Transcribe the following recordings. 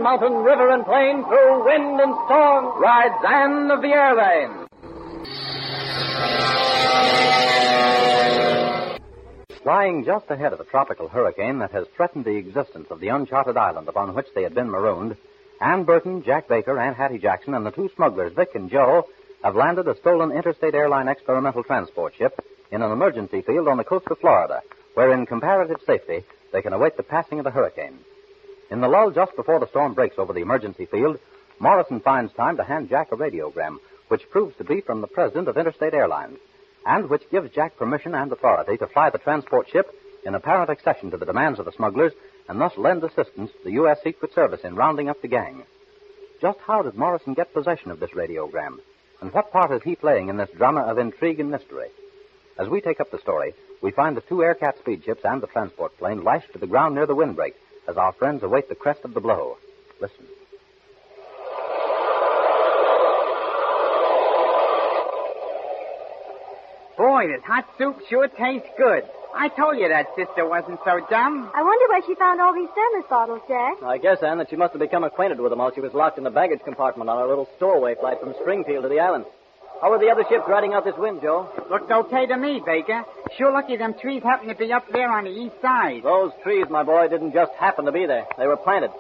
mountain, river, and plain, through wind and storm, rides Anne of the Airlanes. Flying just ahead of a tropical hurricane that has threatened the existence of the uncharted island upon which they had been marooned, Ann Burton, Jack Baker, Aunt Hattie Jackson, and the two smugglers, Vic and Joe, have landed a stolen interstate airline experimental transport ship in an emergency field on the coast of Florida, where in comparative safety they can await the passing of the hurricane. In the lull just before the storm breaks over the emergency field, Morrison finds time to hand Jack a radiogram, which proves to be from the president of Interstate Airlines, and which gives Jack permission and authority to fly the transport ship in apparent accession to the demands of the smugglers and thus lend assistance to the U.S. Secret Service in rounding up the gang. Just how did Morrison get possession of this radiogram? And what part is he playing in this drama of intrigue and mystery? As we take up the story, we find the two Aircat speed ships and the transport plane lashed to the ground near the windbreak as our friends await the crest of the blow. Listen. Boy, this hot soup sure tastes good. I told you that sister wasn't so dumb. I wonder where she found all these thermos bottles, Jack. I guess, Anne, that she must have become acquainted with them while she was locked in the baggage compartment on our little stowaway flight from Springfield to the island. How were the other ships riding out this wind, Joe? Looked okay to me, Baker. Sure lucky them trees happen to be up there on the east side. Those trees, my boy, didn't just happen to be there. They were planted.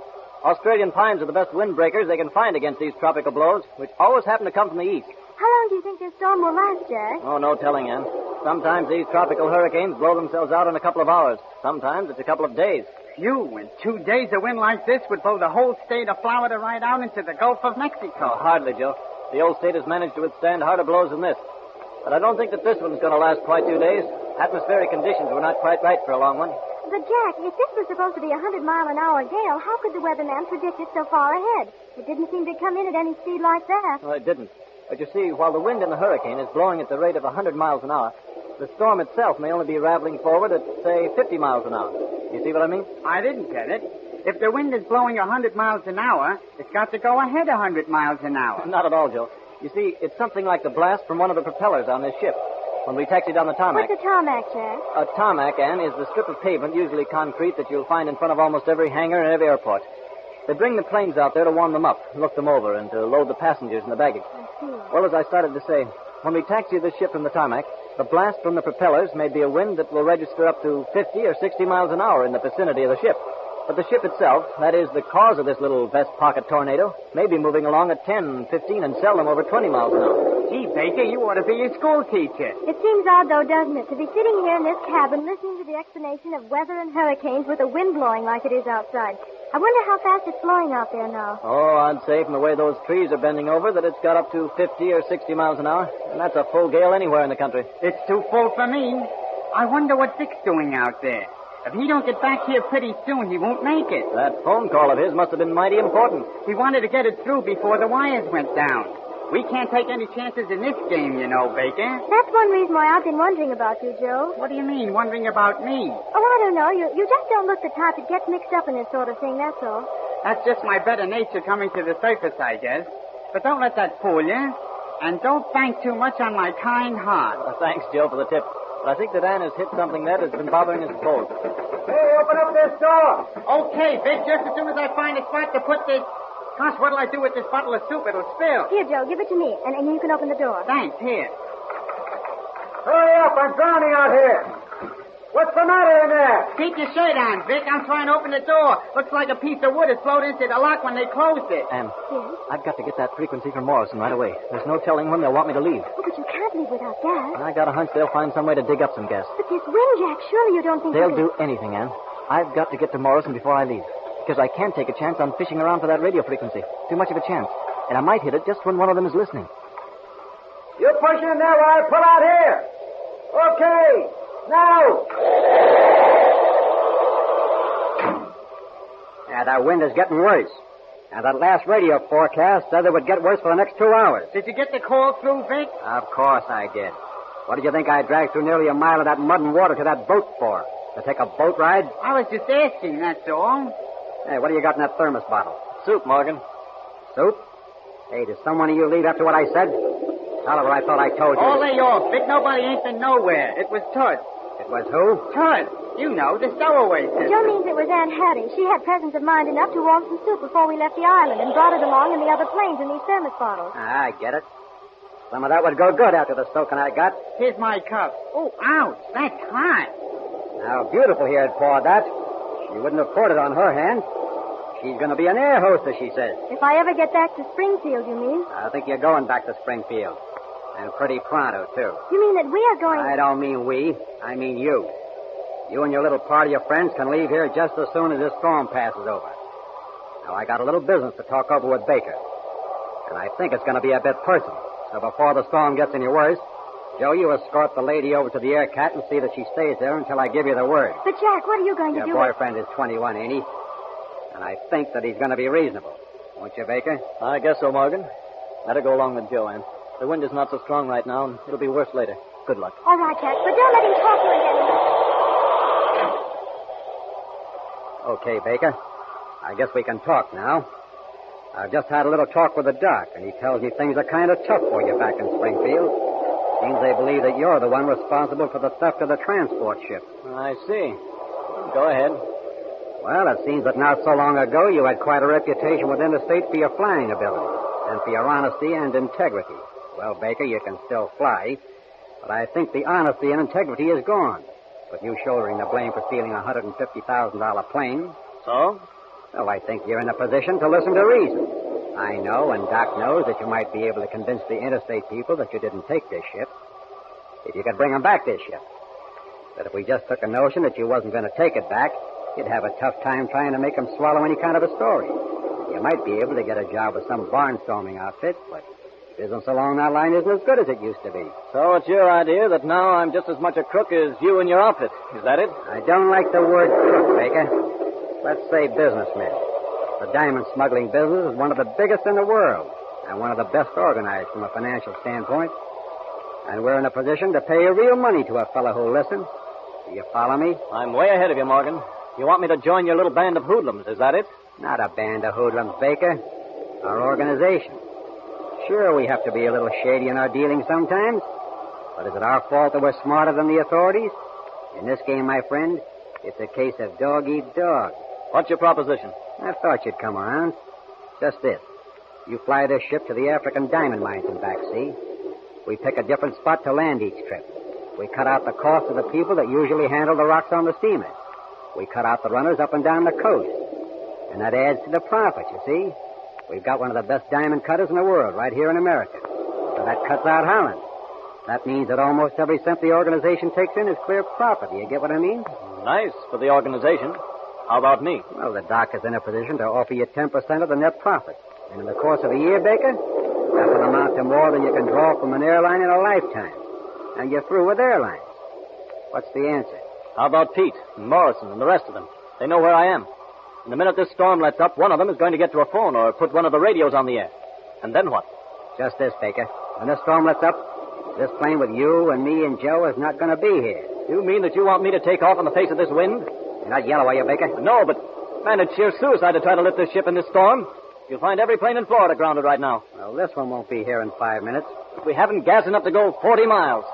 Australian pines are the best windbreakers they can find against these tropical blows, which always happen to come from the east. How long do you think this storm will last, Jack? Oh, no telling, Ann. Sometimes these tropical hurricanes blow themselves out in a couple of hours. Sometimes it's a couple of days. Phew, in 2 days a wind like this would blow the whole state of Florida right out into the Gulf of Mexico. Oh, hardly, Joe. The old state has managed to withstand harder blows than this. But I don't think that this one's going to last quite 2 days. Atmospheric conditions were not quite right for a long one. But, Jack, if this was supposed to be a 100-mile-an-hour gale, how could the weatherman predict it so far ahead? It didn't seem to come in at any speed like that. Well, it didn't. But you see, while the wind in the hurricane is blowing at the rate of 100 miles an hour, the storm itself may only be raveling forward at, say, 50 miles an hour. You see what I mean? I didn't get it. If the wind is blowing 100 miles an hour, it's got to go ahead 100 miles an hour. Not at all, Joe. You see, it's something like the blast from one of the propellers on this ship. When we taxied down the tarmac. What's a tarmac, Jack? A tarmac, Ann, is the strip of pavement, usually concrete, that you'll find in front of almost every hangar and every airport. They bring the planes out there to warm them up, look them over, and to load the passengers and the baggage. I see. Well, as I started to say, when we taxi this ship from the tarmac, the blast from the propellers may be a wind that will register up to 50 or 60 miles an hour in the vicinity of the ship. But the ship itself, that is, the cause of this little vest pocket tornado, may be moving along at 10, 15, and seldom over 20 miles an hour. Gee, Baker, you ought to be a school teacher. It seems odd, though, doesn't it, to be sitting here in this cabin listening to the explanation of weather and hurricanes with the wind blowing like it is outside. I wonder how fast it's blowing out there now. Oh, I'd say from the way those trees are bending over that it's got up to 50 or 60 miles an hour. And that's a full gale anywhere in the country. It's too full for me. I wonder what Vic's doing out there. If he don't get back here pretty soon, he won't make it. That phone call of his must have been mighty important. He wanted to get it through before the wires went down. We can't take any chances in this game, you know, Baker. That's one reason why I've been wondering about you, Joe. What do you mean, wondering about me? Oh, I don't know. You just don't look the type that gets mixed up in this sort of thing, that's all. That's just my better nature coming to the surface, I guess. But don't let that fool you. And don't bank too much on my kind heart. Well, thanks, Joe, for the tip. But I think that Ann has hit something that has been bothering us both. Hey, open up this door. Okay, Vic, just as soon as I find a spot to put this... Gosh, what'll I do with this bottle of soup? It'll spill. Here, Joe, give it to me, and you can open the door. Thanks, here. Hurry up, I'm drowning out here. What's the matter in there? Keep your shirt on, Vic. I'm trying to open the door. Looks like a piece of wood has flowed into the lock when they closed it. Ann, Yes? I've got to get that frequency from Morrison right away. There's no telling when they'll want me to leave. Oh, but you can't leave without gas. I got a hunch they'll find some way to dig up some gas. But this wind, Jack, surely you don't think They'll you do anything, Ann. I've got to get to Morrison before I leave. Because I can't take a chance on fishing around for that radio frequency. Too much of a chance. And I might hit it just when one of them is listening. You push in there while I pull out here. Okay, now. Yeah, that wind is getting worse. And that last radio forecast said it would get worse for the next 2 hours. Did you get the call through, Vic? Of course I did. What did you think I dragged through nearly a mile of that mud and water to that boat for? To take a boat ride? I was just asking, that's all. Hey, what do you got in that thermos bottle? Soup, Morgan. Soup? Hey, did someone of you leave after what I said? Tell her what I thought I told you. All lay off, Vic. Nobody ain't been nowhere. It was Tut. It was who? Tut. You know, the stowaway sister. Joe means it was Aunt Hattie. She had presence of mind enough to warm some soup before we left the island and brought it along in the other planes in these thermos bottles. I get it. Some of that would go good after the soaking I got. Here's my cup. Oh, ouch. That's hot. How beautiful he had poured that. She wouldn't have poured it on her hand. She's going to be an air hostess, she says. If I ever get back to Springfield, you mean? I think you're going back to Springfield. And pretty pronto, too. You mean that we are going... I don't mean we. I mean you. You and your little party of friends can leave here just as soon as this storm passes over. Now, I got a little business to talk over with Baker. And I think it's going to be a bit personal. So before the storm gets any worse, Joe, you escort the lady over to the Air Cat and see that she stays there until I give you the word. But, Jack, what are you going to do? Your boyfriend is 21, ain't he? And I think that he's going to be reasonable. Won't you, Baker? I guess so, Morgan. Better go along with Joe, Ann. The wind is not so strong right now, and it'll be worse later. Good luck. All right, Jack, but don't let him talk to again. Okay, Baker. I guess we can talk now. I've just had a little talk with the doc, and he tells me things are kind of tough for you back in Springfield. Seems they believe that you're the one responsible for the theft of the transport ship. I see. Go ahead. Well, it seems that not so long ago you had quite a reputation within the state for your flying ability and for your honesty and integrity. Well, Baker, you can still fly, but I think the honesty and integrity is gone. With you shouldering the blame for stealing a $150,000 plane. So? Well, I think you're in a position to listen to reason. I know, and Doc knows, that you might be able to convince the interstate people that you didn't take this ship. If you could bring them back this ship. But if we just took a notion that you wasn't going to take it back, you'd have a tough time trying to make them swallow any kind of a story. You might be able to get a job with some barnstorming outfit, but business along that line isn't as good as it used to be. So it's your idea that now I'm just as much a crook as you and your outfit. Is that it? I don't like the word crook, Baker. Let's say businessman. The diamond smuggling business is one of the biggest in the world and one of the best organized from a financial standpoint. And we're in a position to pay real money to a fellow who'll listen. Do you follow me? I'm way ahead of you, Morgan. You want me to join your little band of hoodlums, is that it? Not a band of hoodlums, Baker. Our organization. Sure, we have to be a little shady in our dealings sometimes. But is it our fault that we're smarter than the authorities? In this game, my friend, it's a case of dog eat dog. What's your proposition? I thought you'd come around. Just this. You fly this ship to the African diamond mines in back sea. We pick a different spot to land each trip. We cut out the cost of the people that usually handle the rocks on the steamers. We cut out the runners up and down the coast. And that adds to the profit, you see. We've got one of the best diamond cutters in the world right here in America. So that cuts out Holland. That means that almost every cent the organization takes in is clear profit. Do you get what I mean? Nice for the organization. How about me? Well, the doc is in a position to offer you 10% of the net profit. And in the course of a year, Baker, that will amount to more than you can draw from an airline in a lifetime. And you're through with airlines. What's the answer? How about Pete and Morrison and the rest of them? They know where I am. And the minute this storm lets up, one of them is going to get to a phone or put one of the radios on the air. And then what? Just this, Baker. When this storm lets up, this plane with you and me and Joe is not going to be here. You mean that you want me to take off in the face of this wind? You're not yellow, are you, Baker? No, but, man, it's sheer suicide to try to lift this ship in this storm. You'll find every plane in Florida grounded right now. Well, this one won't be here in 5 minutes. We haven't gas enough to go 40 miles.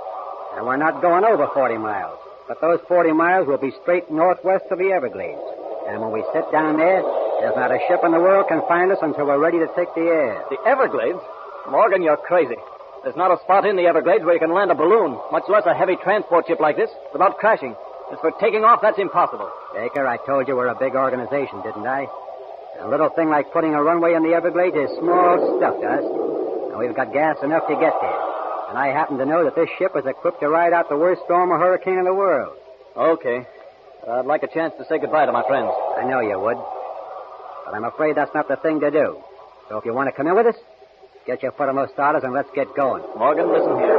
And we're not going over 40 miles. But those 40 miles will be straight northwest of the Everglades. And when we sit down there, there's not a ship in the world can find us until we're ready to take the air. The Everglades? Morgan, you're crazy. There's not a spot in the Everglades where you can land a balloon, much less a heavy transport ship like this, without crashing. As for taking off, that's impossible. Baker, I told you we're a big organization, didn't I? A little thing like putting a runway in the Everglades is small stuff to us. And we've got gas enough to get there. And I happen to know that this ship is equipped to ride out the worst storm or hurricane in the world. Okay. I'd like a chance to say goodbye to my friends. I know you would. But I'm afraid that's not the thing to do. So if you want to come in with us, get your foot on those starters and let's get going. Morgan, listen here.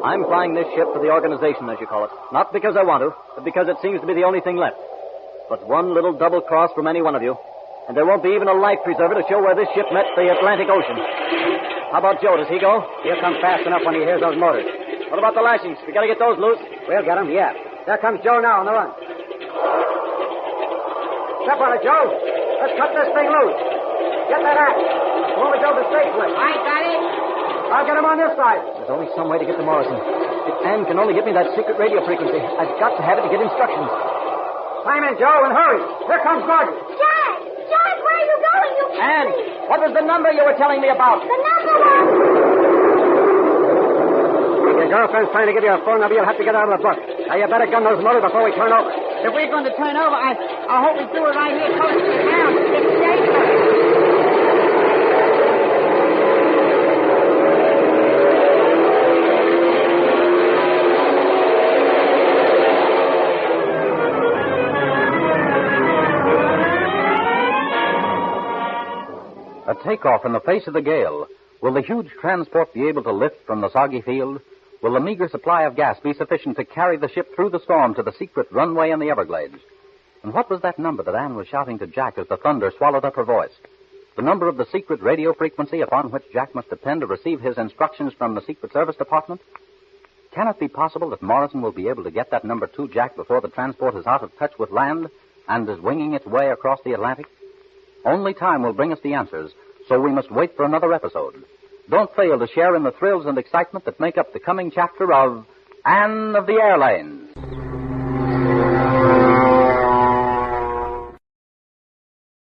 I'm flying this ship for the organization, as you call it. Not because I want to, but because it seems to be the only thing left. But one little double cross from any one of you, and there won't be even a life preserver to show where this ship met the Atlantic Ocean. How about Joe? Does he go? He'll come fast enough when he hears those motors. What about the lashings? We got to get those loose. We'll get them, yeah. There comes Joe now on the run. Step on it, Joe. Let's cut this thing loose. Get that axe. Go over Joe the straight way. I got it. I'll get him on this side. There's only some way to get to Morrison. If Ann can only give me that secret radio frequency, I've got to have it to get instructions. Climb in, Joe, and hurry. Here comes Gordon. Jack! Jack, where are you going? You Ann, what was the number you were telling me about? The number was... If your girlfriend's trying to give you a phone number, you'll have to get out of the book. Now, you better gun those motors before we turn over. If we're going to turn over, I hope we do it right here close to the town. It's dangerous. A takeoff in the face of the gale. Will the huge transport be able to lift from the soggy field? Will the meager supply of gas be sufficient to carry the ship through the storm to the secret runway in the Everglades? And what was that number that Anne was shouting to Jack as the thunder swallowed up her voice? The number of the secret radio frequency upon which Jack must depend to receive his instructions from the Secret Service Department? Can it be possible that Morrison will be able to get that number to Jack before the transport is out of touch with land and is winging its way across the Atlantic? Only time will bring us the answers, so we must wait for another episode. Don't fail to share in the thrills and excitement that make up the coming chapter of Anne of the Airlanes.